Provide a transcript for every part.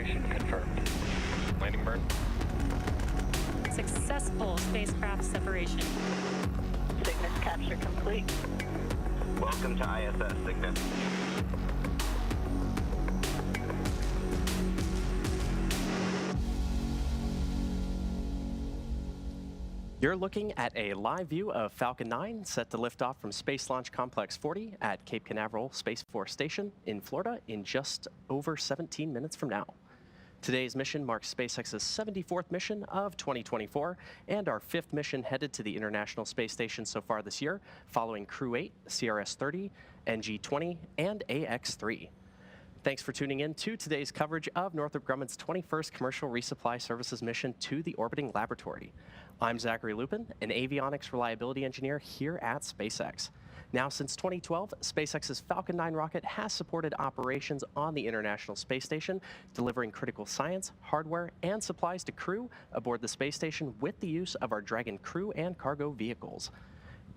separation confirmed. Landing burn. Successful spacecraft separation. Cygnus capture complete. Welcome to ISS, Cygnus. You're looking at a live view of Falcon 9 set to lift off from Space Launch Complex 40 at Cape Canaveral Space Force Station in Florida in just over 17 minutes from now. Today's mission marks SpaceX's 74th mission of 2024 and our 5th mission headed to the International Space Station so far this year, following Crew 8, CRS-30, NG-20, and AX-3. Thanks for tuning in to today's coverage of Northrop Grumman's 21st Commercial Resupply Services mission to the orbiting laboratory. I'm Zachary Lupin, an avionics reliability engineer here at SpaceX. Now, since 2012, SpaceX's Falcon 9 rocket has supported operations on the International Space Station, delivering critical science, hardware, and supplies to crew aboard the space station with the use of our Dragon crew and cargo vehicles.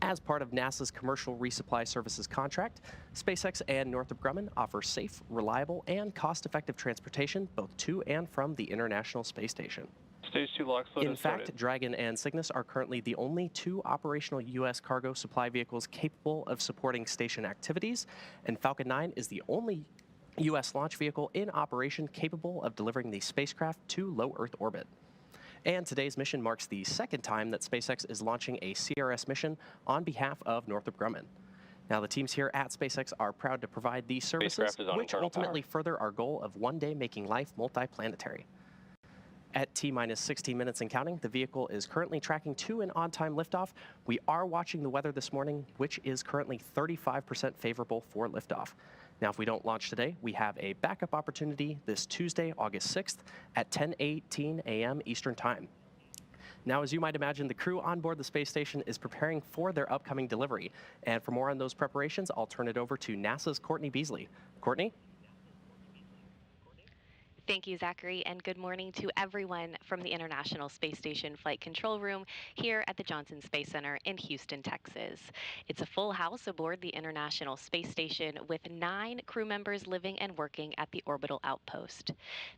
As part of NASA's Commercial Resupply Services contract, SpaceX and Northrop Grumman offer safe, reliable, and cost-effective transportation both to and from the International Space Station. Stage 2 lock flow. In fact, Dragon and Cygnus are currently the only 2 operational U.S. cargo supply vehicles capable of supporting station activities, and Falcon 9 is the only U.S. launch vehicle in operation capable of delivering the spacecraft to low Earth orbit. And today's mission marks the 2nd time that SpaceX is launching a CRS mission on behalf of Northrop Grumman. Now, the teams here at SpaceX are proud to provide these services, which ultimately further our goal of one day making life multiplanetary. At T-minus 16 minutes and counting, the vehicle is currently tracking to an on-time liftoff. We are watching the weather this morning, which is currently 35% favorable for liftoff. Now, if we don't launch today, we have a backup opportunity this Tuesday, August 6th at 10:18 a.m. Eastern Time. Now, as you might imagine, the crew on board the space station is preparing for their upcoming delivery. And for more on those preparations, I'll turn it over to NASA's Courtney Beasley. Courtney? Thank you, Zachary, and good morning to everyone from the International Space Station Flight Control Room here at the Johnson Space Center in Houston, Texas. It's a full house aboard the International Space Station with 9 crew members living and working at the orbital outpost.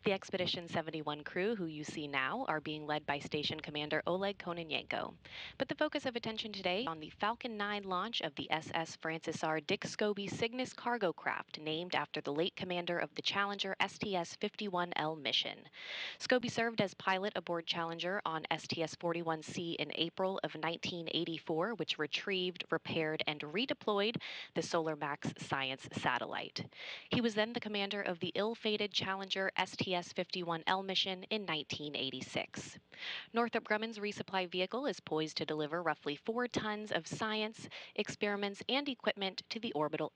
The Expedition 71 crew, who you see now, are being led by Station Commander Oleg Kononenko. But the focus of attention today on the Falcon 9 launch of the SS Francis R. Dick Scobie Cygnus cargo craft, named after the late commander of the Challenger STS-51L mission. Scobie served as pilot aboard Challenger on STS-41C in April of 1984, which retrieved, repaired, and redeployed the Solar Max science satellite. He was then the commander of the ill-fated Challenger STS-51L mission in 1986. Northrop Grumman's resupply vehicle is poised to deliver roughly 4 tons of science, experiments, and equipment to the orbital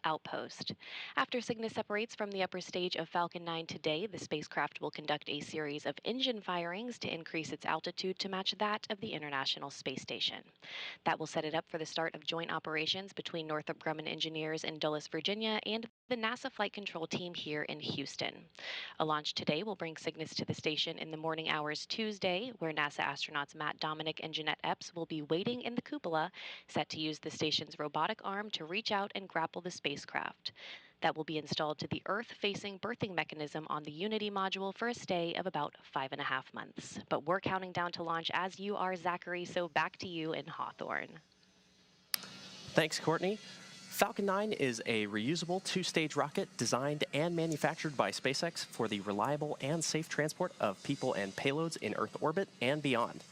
outpost. After Cygnus separates from the upper stage of Falcon 9 today, the spacecraft will conduct a series of engine firings to increase its altitude to match that of the International Space Station. That will set it up for the start of joint operations between Northrop Grumman engineers in Dulles, Virginia, and the NASA Flight Control team here in Houston. A launch today will bring Cygnus to the station in the morning hours Tuesday, where NASA astronauts Matt Dominic and Jeanette Epps will be waiting in the cupola, set to use the station's robotic arm to reach out and grapple the spacecraft. That will be installed to the Earth-facing berthing mechanism on the Unity module for a stay of about 5.5 months. But we're counting down to launch as you are, Zachary, so back to you in Hawthorne. Thanks, Courtney. Falcon 9 is a reusable 2-stage rocket designed and manufactured by SpaceX for the reliable and safe transport of people and payloads in Earth orbit and beyond.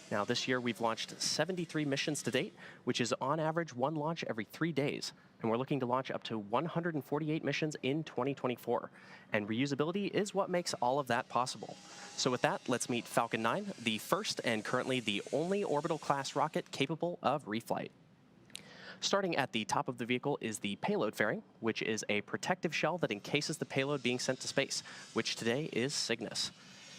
Now, this year we've launched 73 missions to date, which is on average 1 launch every 3 days. And we're looking to launch up to 148 missions in 2024. And reusability is what makes all of that possible. So with that, let's meet Falcon 9, the first and currently the only orbital class rocket capable of reflight. Starting at the top of the vehicle is the payload fairing, which is a protective shell that encases the payload being sent to space, which today is Cygnus.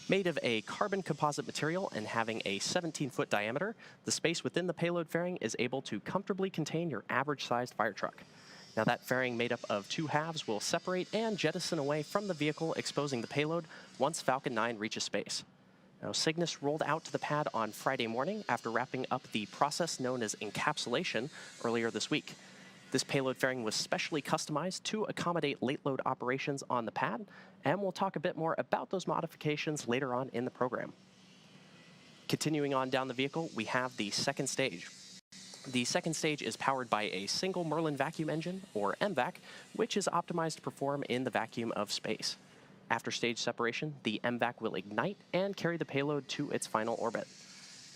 Made of a carbon composite material and having a 17-foot diameter, the space within the payload fairing is able to comfortably contain your average-sized fire truck. Now, that fairing made up of 2 halves will separate and jettison away from the vehicle, exposing the payload once Falcon 9 reaches space. Now, Cygnus rolled out to the pad on Friday morning after wrapping up the process known as encapsulation earlier this week. This payload fairing was specially customized to accommodate late load operations on the pad, and we'll talk a bit more about those modifications later on in the program. Continuing on down the vehicle, we have the second stage. The second stage is powered by a single Merlin vacuum engine, or MVAC, which is optimized to perform in the vacuum of space. After stage separation, the MVAC will ignite and carry the payload to its final orbit.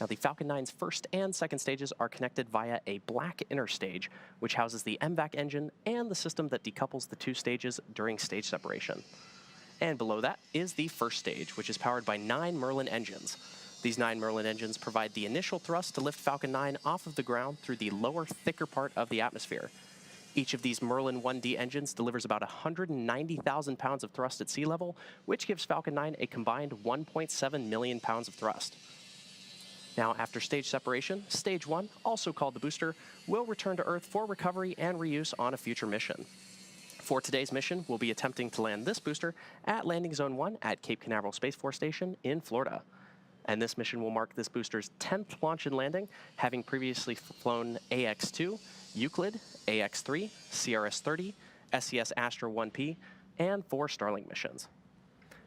Now, the Falcon 9's first and second stages are connected via a black inner stage, which houses the MVAC engine and the system that decouples the two stages during stage separation. And below that is the first stage, which is powered by 9 Merlin engines. These 9 Merlin engines provide the initial thrust to lift Falcon 9 off of the ground through the lower, thicker part of the atmosphere. Each of these Merlin 1D engines delivers about 190,000 pounds of thrust at sea level, which gives Falcon 9 a combined 1.7 million pounds of thrust. Now, after stage separation, Stage 1, also called the booster, will return to Earth for recovery and reuse on a future mission. For today's mission, we'll be attempting to land this booster at Landing Zone 1 at Cape Canaveral Space Force Station in Florida. And this mission will mark this booster's 10th launch and landing, having previously flown AX-2, Euclid, AX-3, CRS-30, SES Astra 1P, and 4 Starlink missions.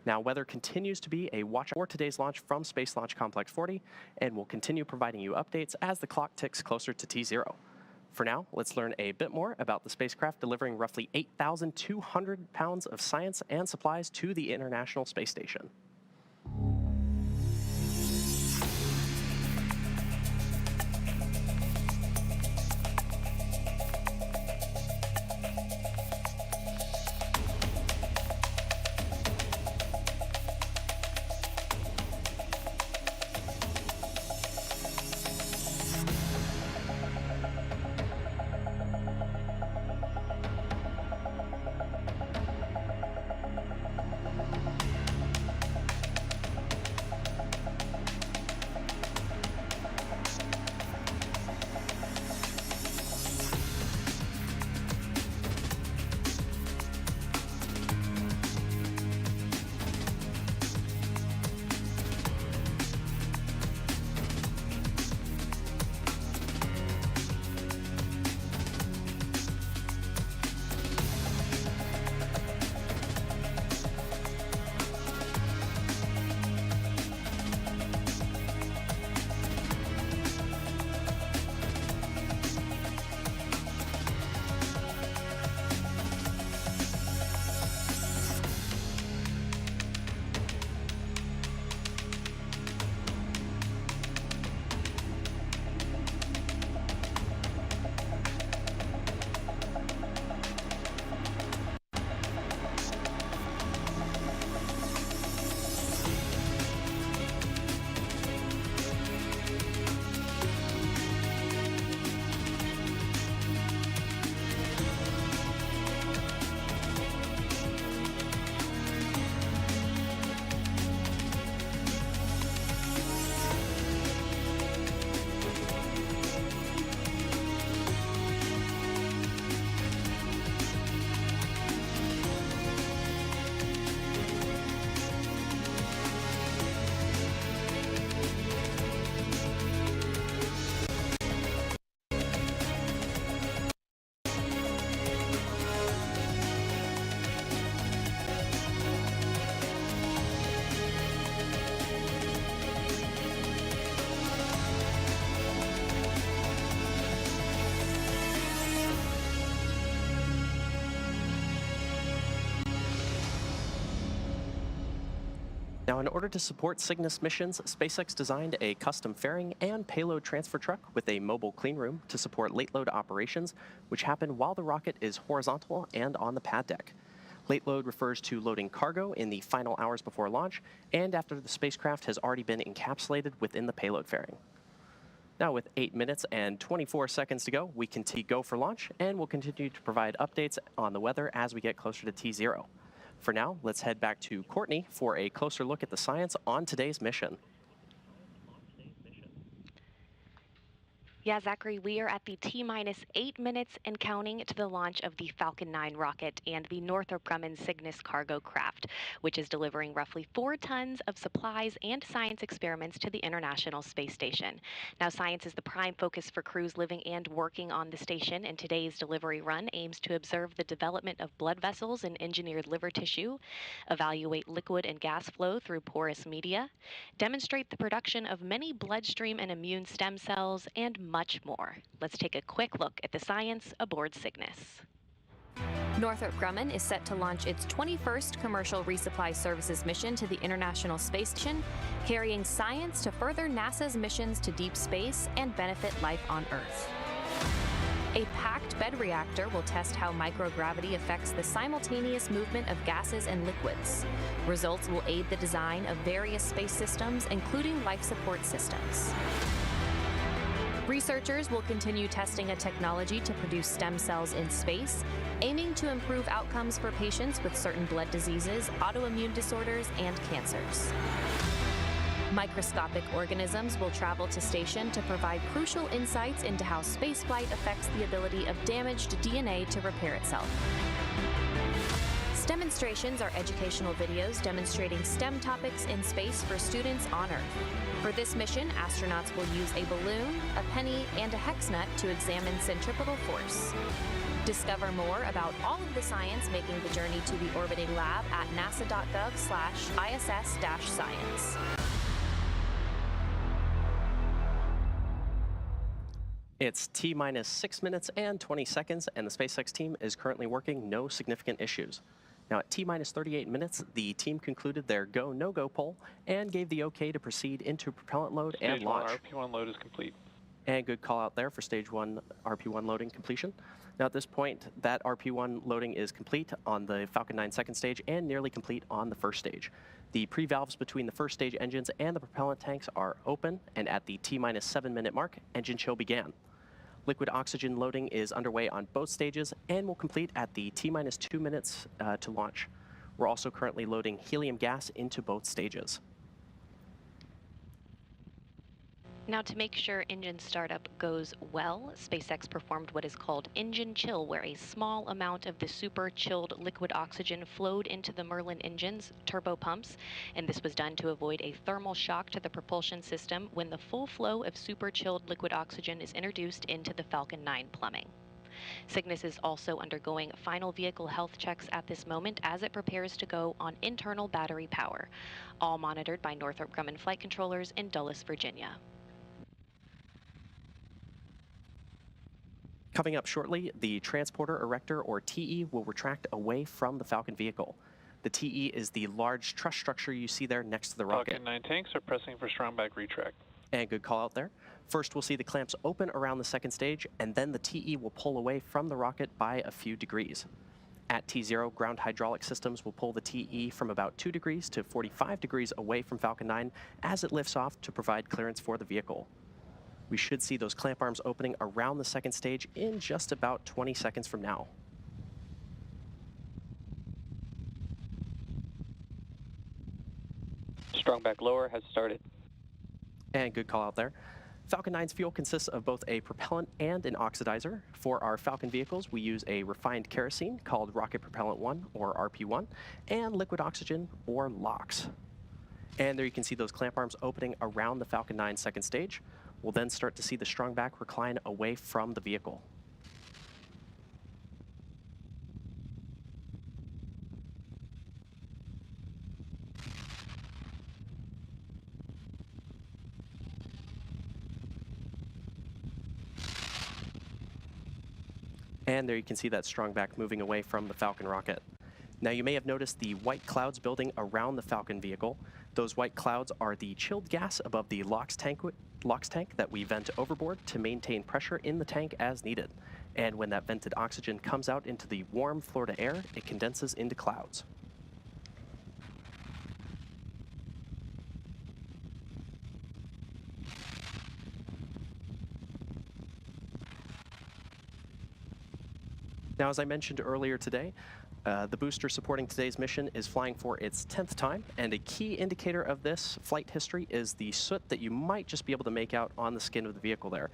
Now, weather continues to be a watch for today's launch from Space Launch Complex 40, and we'll continue providing you updates as the clock ticks closer to T0. For now, let's learn a bit more about the spacecraft delivering roughly 8,200 pounds of science and supplies to the International Space Station. Now, in order to support Cygnus missions, SpaceX designed a custom fairing and payload transfer truck with a mobile clean room to support late load operations, which happen while the rocket is horizontal and on the pad deck. Late load refers to loading cargo in the final hours before launch and after the spacecraft has already been encapsulated within the payload fairing. Now, with 8 minutes and 24 seconds to go, we can go for launch, and we'll continue to provide updates on the weather as we get closer to T0. For now, let's head back to Courtney for a closer look at the science on today's mission. Yeah, Zachary, we are at the T-minus 8 minutes and counting to the launch of the Falcon 9 rocket and the Northrop Grumman Cygnus cargo craft, which is delivering roughly 4 tons of supplies and science experiments to the International Space Station. Now, science is the prime focus for crews living and working on the station, and today's delivery run aims to observe the development of blood vessels and engineered liver tissue, evaluate liquid and gas flow through porous media, demonstrate the production of many bloodstream and immune stem cells, and much more. Let's take a quick look at the science aboard Cygnus. Northrop Grumman is set to launch its 21st commercial resupply services mission to the International Space Station, carrying science to further NASA's missions to deep space and benefit life on Earth. A packed bed reactor will test how microgravity affects the simultaneous movement of gases and liquids. Results will aid the design of various space systems, including life support systems. Researchers will continue testing a technology to produce stem cells in space, aiming to improve outcomes for patients with certain blood diseases, autoimmune disorders, and cancers. Microscopic organisms will travel to station to provide crucial insights into how spaceflight affects the ability of damaged DNA to repair itself. Demonstrations are educational videos demonstrating STEM topics in space for students on Earth. For this mission, astronauts will use a balloon, a penny, and a hex nut to examine centripetal force. Discover more about all of the science making the journey to the orbiting lab at nasa.gov/ISS-science. It's T-minus 6 minutes and 20 seconds, and the SpaceX team is currently working no significant issues. Now, at T-minus 38 minutes, the team concluded their go, no-go poll and gave the okay to proceed into propellant load and Stage 1 launch. RP1 load is complete. And good call out there for stage 1 RP1 loading completion. Now, at this point, that RP1 loading is complete on the Falcon 9 second stage and nearly complete on the first stage. The pre-valves between the first stage engines and the propellant tanks are open, and at the T-minus 7 minute mark, engine chill began. Liquid oxygen loading is underway on both stages and will complete at the T-minus 2 minutes to launch. We're also currently loading helium gas into both stages. Now, to make sure engine startup goes well, SpaceX performed what is called engine chill, where a small amount of the super chilled liquid oxygen flowed into the Merlin engine's turbo pumps, and this was done to avoid a thermal shock to the propulsion system when the full flow of super chilled liquid oxygen is introduced into the Falcon 9 plumbing. Cygnus is also undergoing final vehicle health checks at this moment as it prepares to go on internal battery power, all monitored by Northrop Grumman flight controllers in Dulles, Virginia. Coming up shortly, the transporter erector, or TE, will retract away from the Falcon vehicle. The TE is the large truss structure you see there next to the rocket. Falcon 9 tanks are pressing for strong back retract. And good call out there. First, we'll see the clamps open around the second stage, and then the TE will pull away from the rocket by a few degrees. At T0, ground hydraulic systems will pull the TE from about 2 degrees to 45 degrees away from Falcon 9 as it lifts off to provide clearance for the vehicle. We should see those clamp arms opening around the second stage in just about 20 seconds from now. Strong back lower has started. And good call out there. Falcon 9's fuel consists of both a propellant and an oxidizer. For our Falcon vehicles, we use a refined kerosene called Rocket Propellant 1, or RP1, and liquid oxygen, or LOX. And there you can see those clamp arms opening around the Falcon 9 second stage. We'll then start to see the strong back recline away from the vehicle. And there you can see that strong back moving away from the Falcon rocket. Now, you may have noticed the white clouds building around the Falcon vehicle. Those white clouds are the chilled gas above the LOX tank that we vent overboard to maintain pressure in the tank as needed. And when that vented oxygen comes out into the warm Florida air, it condenses into clouds. Now, as I mentioned earlier today, the booster supporting today's mission is flying for its 10th time, and a key indicator of this flight history is the soot that you might just be able to make out on the skin of the vehicle there.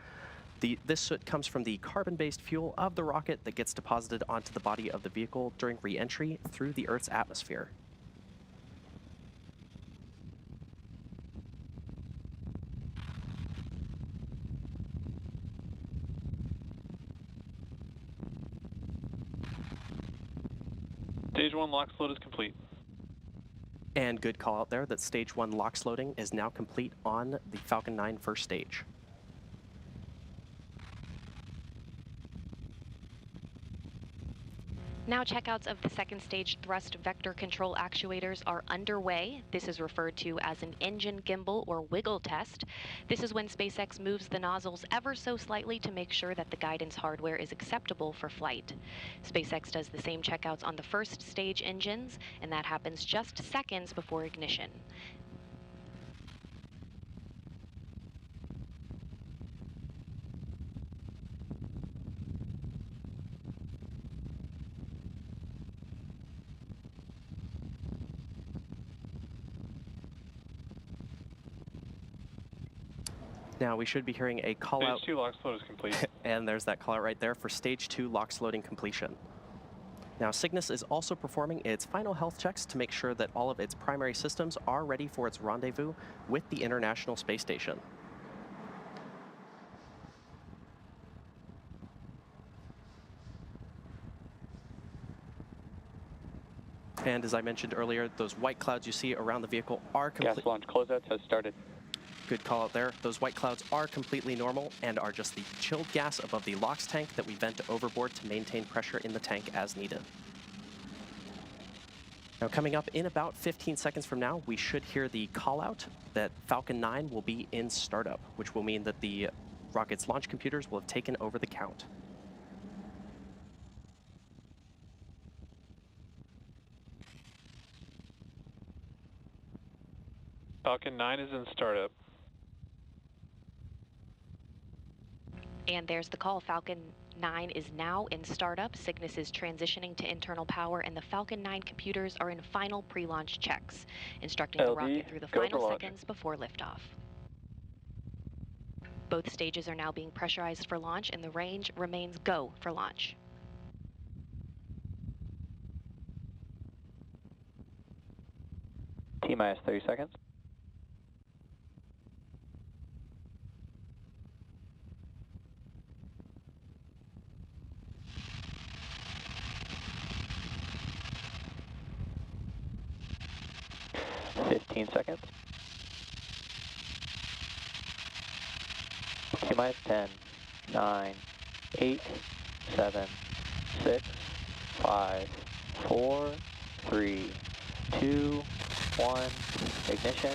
This soot comes from the carbon-based fuel of the rocket that gets deposited onto the body of the vehicle during re-entry through the Earth's atmosphere. Stage 1 LOX load is complete. And good call out there that Stage 1 LOX loading is now complete on the Falcon 9 first stage. Now checkouts of the second stage thrust vector control actuators are underway. This is referred to as an engine gimbal or wiggle test. This is when SpaceX moves the nozzles ever so slightly to make sure that the guidance hardware is acceptable for flight. SpaceX does the same checkouts on the first stage engines, and that happens just seconds before ignition. Now we should be hearing a call out. Stage 2 LOX load is complete. And there's that call out right there for Stage 2 LOX loading completion. Now Cygnus is also performing its final health checks to make sure that all of its primary systems are ready for its rendezvous with the International Space Station. And as I mentioned earlier, those white clouds you see around the vehicle are complete. Gas launch closeouts has started. Good call out there. Those white clouds are completely normal and are just the chilled gas above the LOX tank that we vent overboard to maintain pressure in the tank as needed. Now coming up in about 15 seconds from now, we should hear the call out that Falcon 9 will be in startup, which will mean that the rocket's launch computers will have taken over the count. Falcon 9 is in startup. And there's the call. Falcon 9 is now in startup. Cygnus is transitioning to internal power, and the Falcon 9 computers are in final pre-launch checks, instructing the rocket through the final seconds before liftoff. Both stages are now being pressurized for launch, and the range remains go for launch. T-minus 30 seconds. Seconds. T-minus 10, 9, 8, 7, 6, 5, 4, 3, 2, 1, ignition,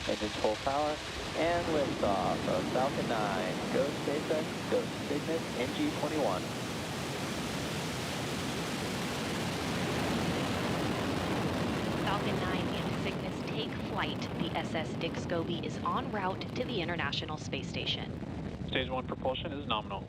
engines full power, and liftoff of Falcon 9. Go SpaceX, go Cygnus, NG-21. Falcon 9 and Cygnus take flight. The SS Dick Scobie is en route to the International Space Station. Stage 1 propulsion is nominal.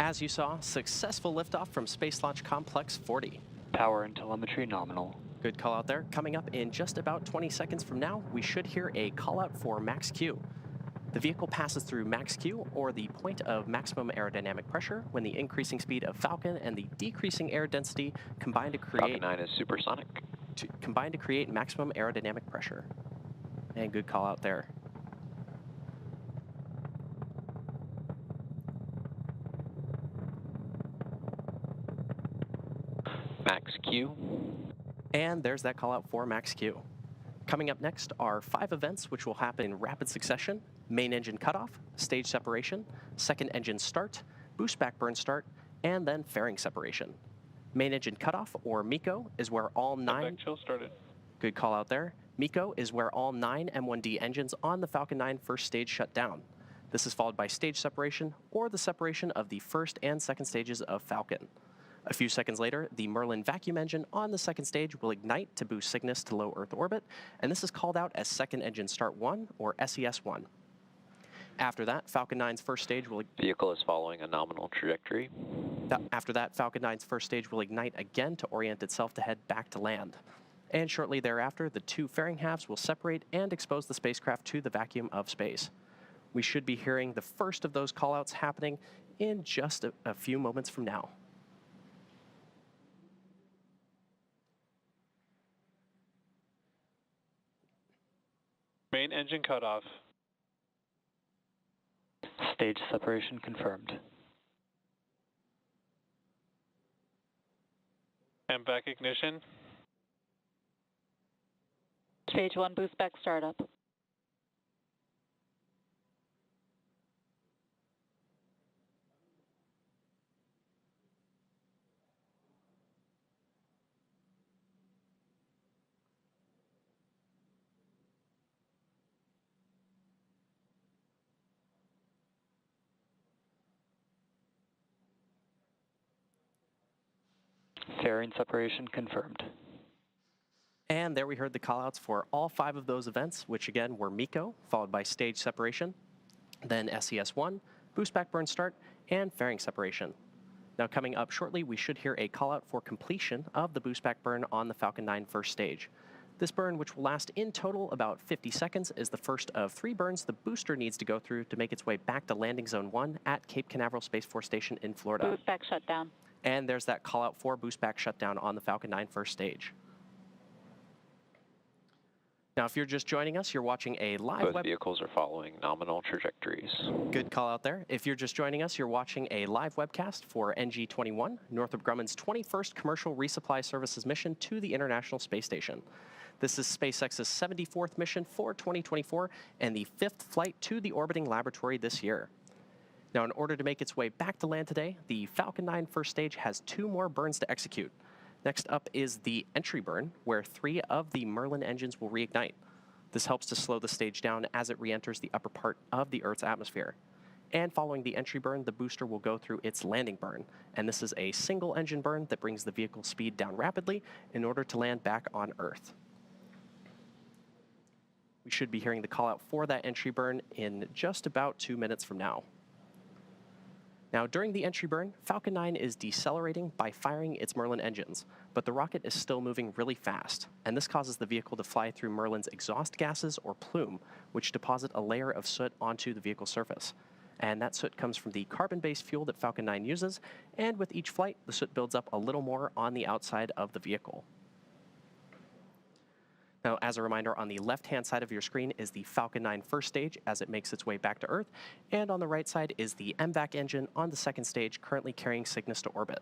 As you saw, successful liftoff from Space Launch Complex 40. Power and telemetry nominal. Good call out there. Coming up in just about 20 seconds from now, we should hear a call out for max Q. The vehicle passes through max Q, or the point of maximum aerodynamic pressure, when the increasing speed of Falcon and the decreasing air density combine to create Falcon 9 is supersonic. Combine to create maximum aerodynamic pressure. And good call out there. Max Q. And there's that call out for max Q. Coming up next are 5 events which will happen in rapid succession: main engine cutoff, stage separation, second engine start, boost back burn start, and then fairing separation. Main engine cutoff, or MECO, is where all 9... chill started. Good call out there. MECO is where all 9 M1D engines on the Falcon 9 first stage shut down. This is followed by stage separation, or the separation of the first and second stages of Falcon. A few seconds later, the Merlin vacuum engine on the second stage will ignite to boost Cygnus to low Earth orbit, and this is called out as Second Engine Start 1, or SES-1. After that, Falcon 9's first stage will... Vehicle is following a nominal trajectory. After that, Falcon 9's first stage will ignite again to orient itself to head back to land. And shortly thereafter, the two fairing halves will separate and expose the spacecraft to the vacuum of space. We should be hearing the first of those callouts happening in just a few moments from now. Main engine cutoff. Stage separation confirmed. MVAC ignition. Stage 1 boost back startup. Fairing separation confirmed. And there we heard the callouts for all 5 of those events, which again were MECO, followed by stage separation, then SES-1, boost back burn start, and fairing separation. Now coming up shortly, we should hear a callout for completion of the boost back burn on the Falcon 9 first stage. This burn, which will last in total about 50 seconds, is the first of 3 burns the booster needs to go through to make its way back to landing zone 1 at Cape Canaveral Space Force Station in Florida. Boost back shutdown. And there's that callout for boost back shutdown on the Falcon 9 first stage. Now, if you're just joining us, you're watching a live Both vehicles are following nominal trajectories. Good call out there. If you're just joining us, you're watching a live webcast for NG-21, Northrop Grumman's 21st commercial resupply services mission to the International Space Station. This is SpaceX's 74th mission for 2024 and the 5th flight to the orbiting laboratory this year. Now, in order to make its way back to land today, the Falcon 9 first stage has 2 more burns to execute. Next up is the entry burn, where 3 of the Merlin engines will reignite. This helps to slow the stage down as it re-enters the upper part of the Earth's atmosphere. And following the entry burn, the booster will go through its landing burn. And this is a single engine burn that brings the vehicle speed down rapidly in order to land back on Earth. We should be hearing the call out for that entry burn in just about 2 minutes from now. Now, during the entry burn, Falcon 9 is decelerating by firing its Merlin engines, but the rocket is still moving really fast, and this causes the vehicle to fly through Merlin's exhaust gases, or plume, which deposit a layer of soot onto the vehicle surface. And that soot comes from the carbon-based fuel that Falcon 9 uses, and with each flight, the soot builds up a little more on the outside of the vehicle. Now, as a reminder, on the left-hand side of your screen is the Falcon 9 first stage as it makes its way back to Earth, and on the right side is the MVAC engine on the second stage currently carrying Cygnus to orbit.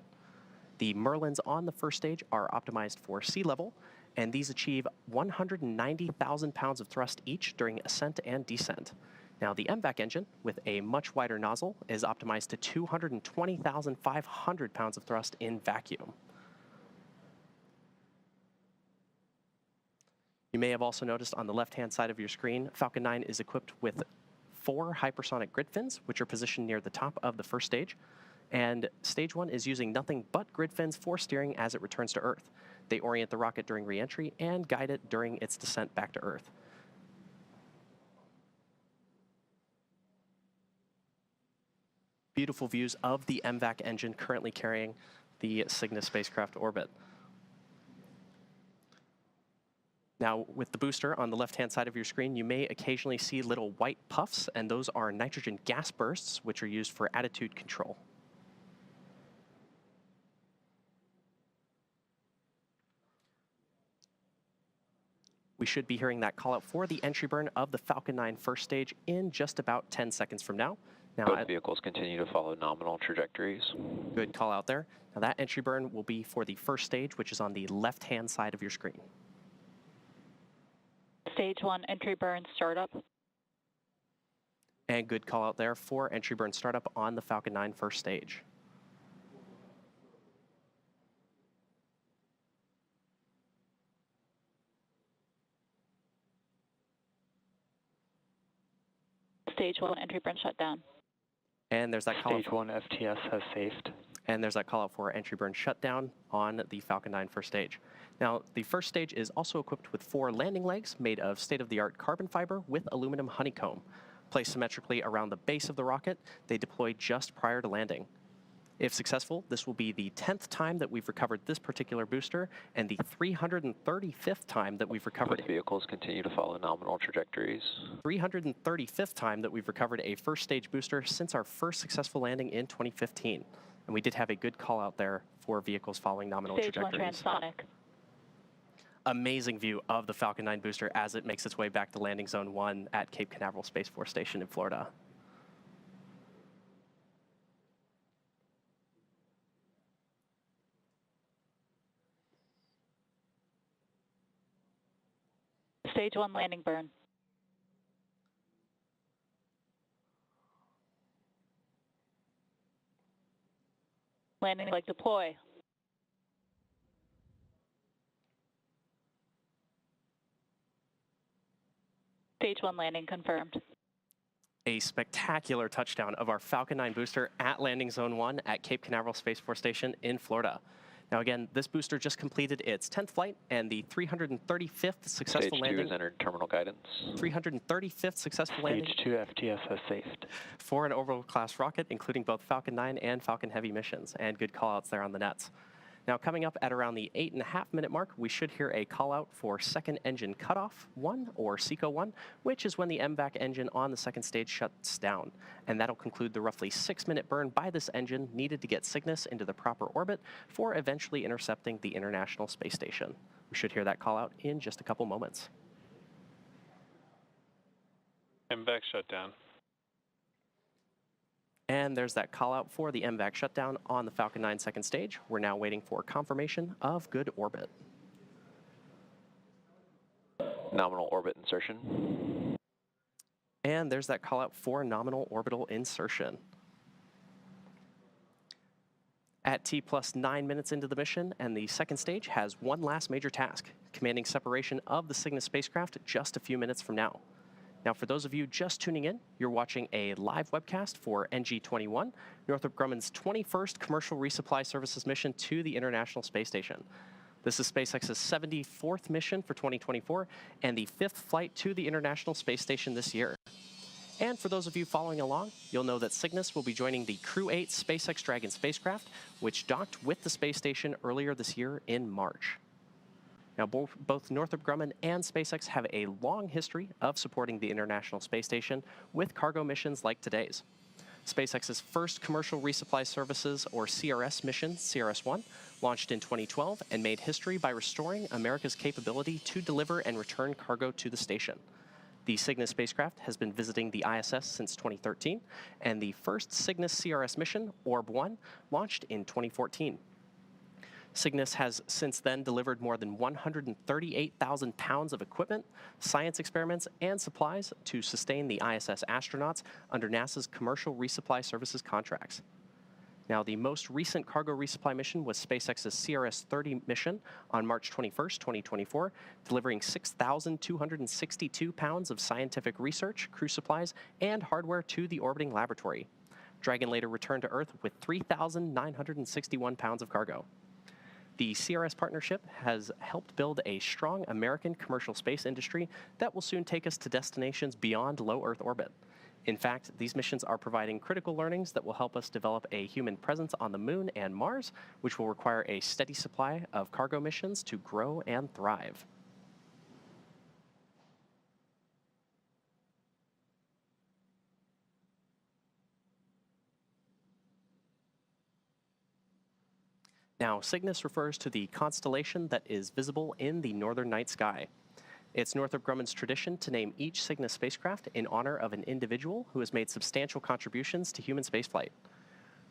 The Merlins on the first stage are optimized for sea level, and these achieve 190,000 pounds of thrust each during ascent and descent. Now, the MVAC engine, with a much wider nozzle, is optimized to 220,500 pounds of thrust in vacuum. You may have also noticed on the left-hand side of your screen, Falcon 9 is equipped with 4 hypersonic grid fins, which are positioned near the top of the first stage. And stage 1 is using nothing but grid fins for steering as it returns to Earth. They orient the rocket during re-entry and guide it during its descent back to Earth. Beautiful views of the MVAC engine currently carrying the Cygnus spacecraft orbit. Now, with the booster on the left-hand side of your screen, you may occasionally see little white puffs, and those are nitrogen gas bursts, which are used for attitude control. We should be hearing that call out for the entry burn of the Falcon 9 first stage in just about 10 seconds from now. Now, both vehicles continue to follow nominal trajectories. Good call out there. Now, that entry burn will be for the first stage, which is on the left-hand side of your screen. Stage 1 entry burn startup. And good call out there for entry burn startup on the Falcon 9 first stage. Stage 1 entry burn shutdown. And there's that call. Stage 1 FTS has safed. And there's that call out for entry burn shutdown on the Falcon 9 first stage. Now, the first stage is also equipped with 4 landing legs made of state-of-the-art carbon fiber with aluminum honeycomb. Placed symmetrically around the base of the rocket, they deploy just prior to landing. If successful, this will be the 10th time that we've recovered this particular booster and the 335th time that we've recovered. Both vehicles continue to follow nominal trajectories. 335th time that we've recovered a first stage booster since our first successful landing in 2015. And we did have a good call out there for vehicles following nominal Stage 1 trajectories. transonic. Amazing view of the Falcon 9 booster as it makes its way back to landing zone 1 at Cape Canaveral Space Force Station in Florida. Stage 1 landing burn. Landing leg deploy. Stage 1 landing confirmed. A spectacular touchdown of our Falcon 9 booster at landing zone 1 at Cape Canaveral Space Force Station in Florida. Now again, this booster just completed its 10th flight and the 335th successful Stage 2 landing. has entered terminal guidance. 335th successful landing. Stage 2 FTS has safed. For an orbital class rocket, including both Falcon 9 and Falcon Heavy missions, and good callouts there on the nets. Now coming up at around the 8.5-minute mark, we should hear a call out for second engine cutoff 1 or SECO 1, which is when the MVAC engine on the second stage shuts down. And that'll conclude the roughly 6-minute burn by this engine needed to get Cygnus into the proper orbit for eventually intercepting the International Space Station. We should hear that call out in just a couple moments. MVAC shutdown. And there's that call out for the MVAC shutdown on the Falcon 9 second stage. We're now waiting for confirmation of good orbit. Nominal orbit insertion. And there's that call out for nominal orbital insertion. At T+9 minutes into the mission, and the second stage has one last major task, commanding separation of the Cygnus spacecraft just a few minutes from now. Now, for those of you just tuning in, you're watching a live webcast for NG-21, Northrop Grumman's 21st commercial resupply services mission to the International Space Station. This is SpaceX's 74th mission for 2024 and the 5th flight to the International Space Station this year. And for those of you following along, you'll know that Cygnus will be joining the Crew 8 SpaceX Dragon spacecraft, which docked with the space station earlier this year in March. Now, both Northrop Grumman and SpaceX have a long history of supporting the International Space Station with cargo missions like today's. SpaceX's first commercial resupply services, or CRS mission, CRS-1, launched in 2012 and made history by restoring America's capability to deliver and return cargo to the station. The Cygnus spacecraft has been visiting the ISS since 2013, and the first Cygnus CRS mission, Orb-1, launched in 2014. Cygnus has since then delivered more than 138,000 pounds of equipment, science experiments, and supplies to sustain the ISS astronauts under NASA's commercial resupply services contracts. Now, the most recent cargo resupply mission was SpaceX's CRS-30 mission on March 21st, 2024, delivering 6,262 pounds of scientific research, crew supplies, and hardware to the orbiting laboratory. Dragon later returned to Earth with 3,961 pounds of cargo. The CRS partnership has helped build a strong American commercial space industry that will soon take us to destinations beyond low Earth orbit. In fact, these missions are providing critical learnings that will help us develop a human presence on the Moon and Mars, which will require a steady supply of cargo missions to grow and thrive. Now, Cygnus refers to the constellation that is visible in the northern night sky. It's Northrop Grumman's tradition to name each Cygnus spacecraft in honor of an individual who has made substantial contributions to human spaceflight.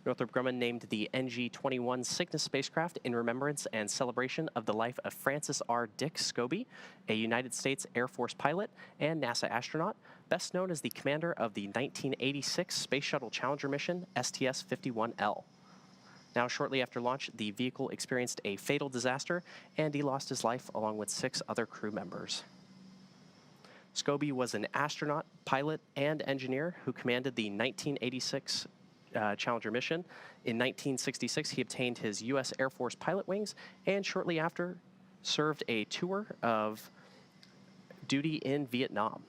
Northrop Grumman named the NG-21 Cygnus spacecraft in remembrance and celebration of the life of Francis R. Dick Scobie, a United States Air Force pilot and NASA astronaut, best known as the commander of the 1986 Space Shuttle Challenger mission, STS-51L. Now, shortly after launch, the vehicle experienced a fatal disaster, and he lost his life along with 6 other crew members. Scobie was an astronaut, pilot, and engineer who commanded the 1986 Challenger mission. In 1966, he obtained his U.S. Air Force pilot wings, and shortly after, served a tour of duty in Vietnam.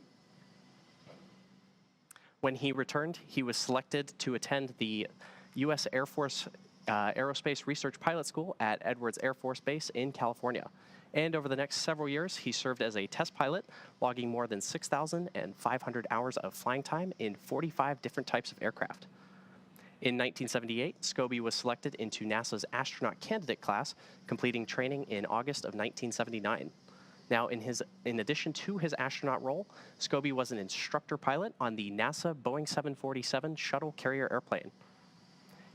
When he returned, he was selected to attend the U.S. Air Force Aerospace Research Pilot School at Edwards Air Force Base in California. And over the next several years, he served as a test pilot, logging more than 6,500 hours of flying time in 45 different types of aircraft. In 1978, Scobie was selected into NASA's astronaut candidate class, completing training in August of 1979. Now, in addition to his astronaut role, Scobie was an instructor pilot on the NASA Boeing 747 shuttle carrier airplane.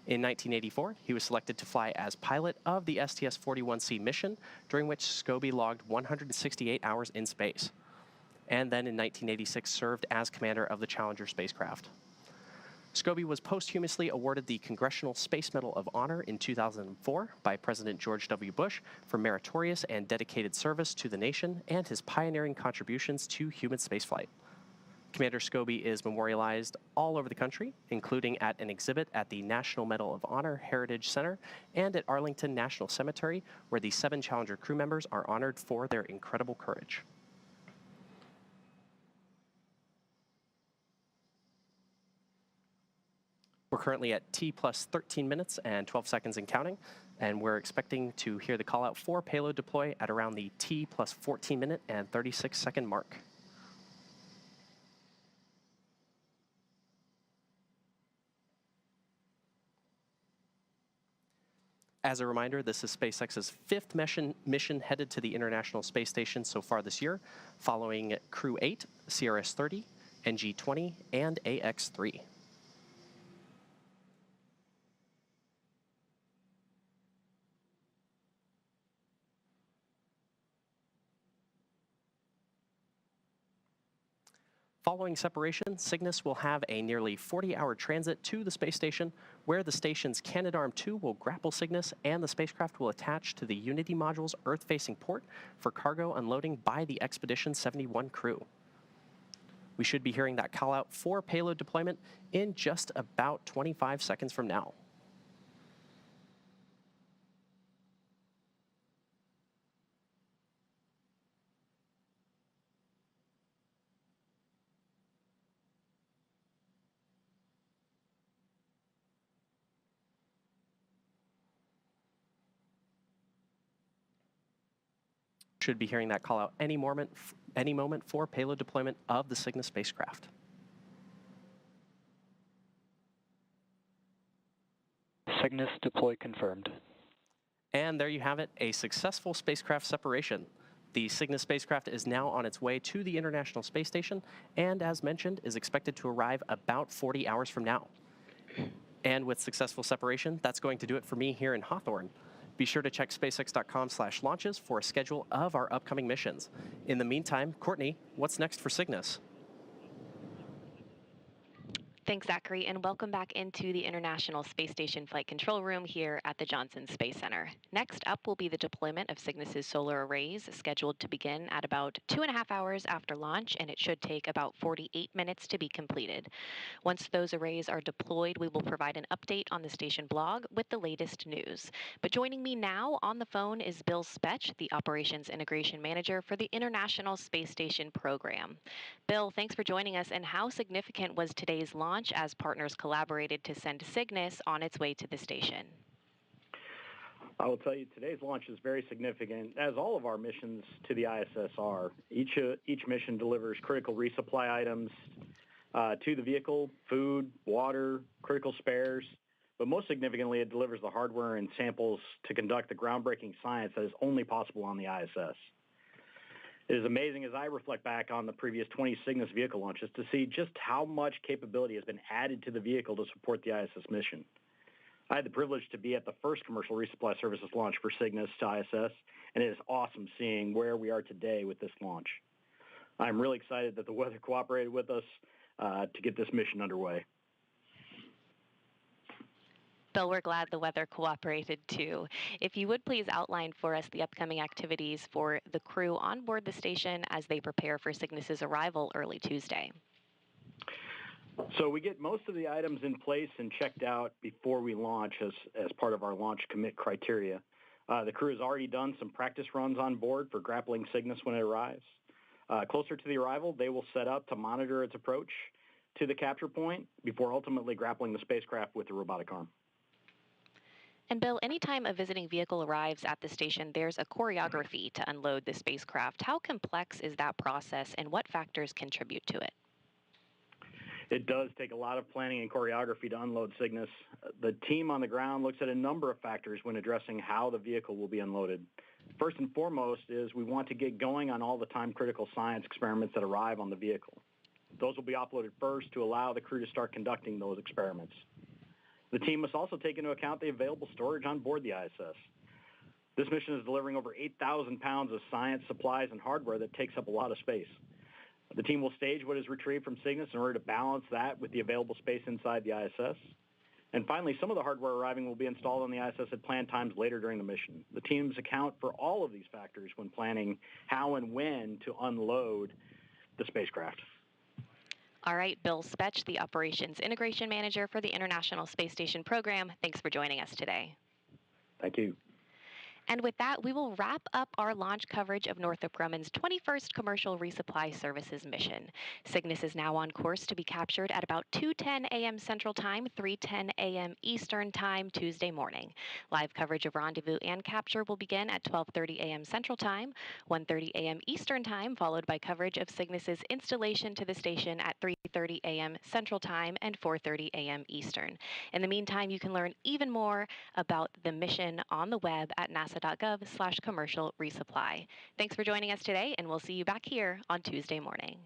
In 1984, he was selected to fly as pilot of the STS-41C mission, during which Scobie logged 168 hours in space. And then in 1986, served as commander of the Challenger spacecraft. Scobie was posthumously awarded the Congressional Space Medal of Honor in 2004 by President George W. Bush for meritorious and dedicated service to the nation and his pioneering contributions to human spaceflight. Commander Scobie is memorialized all over the country, including at an exhibit at the National Medal of Honor Heritage Center and at Arlington National Cemetery, where the 7 Challenger crew members are honored for their incredible courage. We're currently at T plus 13 minutes and 12 seconds and counting, and we're expecting to hear the call out for payload deploy at around the T plus 14 minute and 36 second mark. As a reminder, this is SpaceX's 5th mission headed to the International Space Station so far this year, following Crew 8, CRS-30, NG-20, and AX-3. Following separation, Cygnus will have a nearly 40-hour transit to the space station, where the station's Canadarm2 will grapple Cygnus and the spacecraft will attach to the Unity module's Earth-facing port for cargo unloading by the Expedition 71 crew. We should be hearing that call out for payload deployment in just about 25 seconds from now. Should be hearing that call out any moment for payload deployment of the Cygnus spacecraft. Cygnus deploy confirmed. And there you have it, a successful spacecraft separation. The Cygnus spacecraft is now on its way to the International Space Station, and as mentioned, is expected to arrive about 40 hours from now. And with successful separation, that's going to do it for me here in Hawthorne. Be sure to check spacex.com/launches for a schedule of our upcoming missions. In the meantime, Courtney, what's next for Cygnus? Thanks, Zachary, and welcome back into the International Space Station Flight Control Room here at the Johnson Space Center. Next up will be the deployment of Cygnus's solar arrays, scheduled to begin at about 2.5 hours after launch, and it should take about 48 minutes to be completed. Once those arrays are deployed, we will provide an update on the station blog with the latest news. But joining me now on the phone is Bill Spetch, the Operations Integration Manager for the International Space Station program. Bill, thanks for joining us, and how significant was today's launch as partners collaborated to send Cygnus on its way to the station? I will tell you, today's launch is very significant, as all of our missions to the ISS are. Each mission delivers critical resupply items to the vehicle, food, water, critical spares, but most significantly, it delivers the hardware and samples to conduct the groundbreaking science that is only possible on the ISS. It is amazing as I reflect back on the previous 20 Cygnus vehicle launches to see just how much capability has been added to the vehicle to support the ISS mission. I had the privilege to be at the first commercial resupply services launch for Cygnus to ISS, and it is awesome seeing where we are today with this launch. I'm really excited that the weather cooperated with us to get this mission underway. Bill, we're glad the weather cooperated too. If you would please outline for us the upcoming activities for the crew on board the station as they prepare for Cygnus's arrival early Tuesday. So we get most of the items in place and checked out before we launch as part of our launch commit criteria. The crew has already done some practice runs on board for grappling Cygnus when it arrives. Closer to the arrival, they will set up to monitor its approach to the capture point before ultimately grappling the spacecraft with the robotic arm. And Bill, anytime a visiting vehicle arrives at the station, there's a choreography to unload the spacecraft. How complex is that process, and what factors contribute to it? It does take a lot of planning and choreography to unload Cygnus. The team on the ground looks at a number of factors when addressing how the vehicle will be unloaded. First and foremost is we want to get going on all the time-critical science experiments that arrive on the vehicle. Those will be uploaded first to allow the crew to start conducting those experiments. The team must also take into account the available storage on board the ISS. This mission is delivering over 8,000 pounds of science, supplies, and hardware that takes up a lot of space. The team will stage what is retrieved from Cygnus in order to balance that with the available space inside the ISS. And finally, some of the hardware arriving will be installed on the ISS at planned times later during the mission. The teams account for all of these factors when planning how and when to unload the spacecraft. All right, Bill Spetch, the Operations Integration Manager for the International Space Station program. Thanks for joining us today. Thank you. And with that, we will wrap up our launch coverage of Northrop Grumman's 21st Commercial Resupply Services mission. Cygnus is now on course to be captured at about 2:10 a.m. Central Time, 3:10 a.m. Eastern Time, Tuesday morning. Live coverage of rendezvous and capture will begin at 12:30 a.m. Central Time, 1:30 a.m. Eastern Time, followed by coverage of Cygnus's installation to the station at 3:30 a.m. Central Time and 4:30 a.m. Eastern. In the meantime, you can learn even more about the mission on the web at nasa.gov/commercial resupply. Thanks for joining us today, and we'll see you back here on Tuesday morning.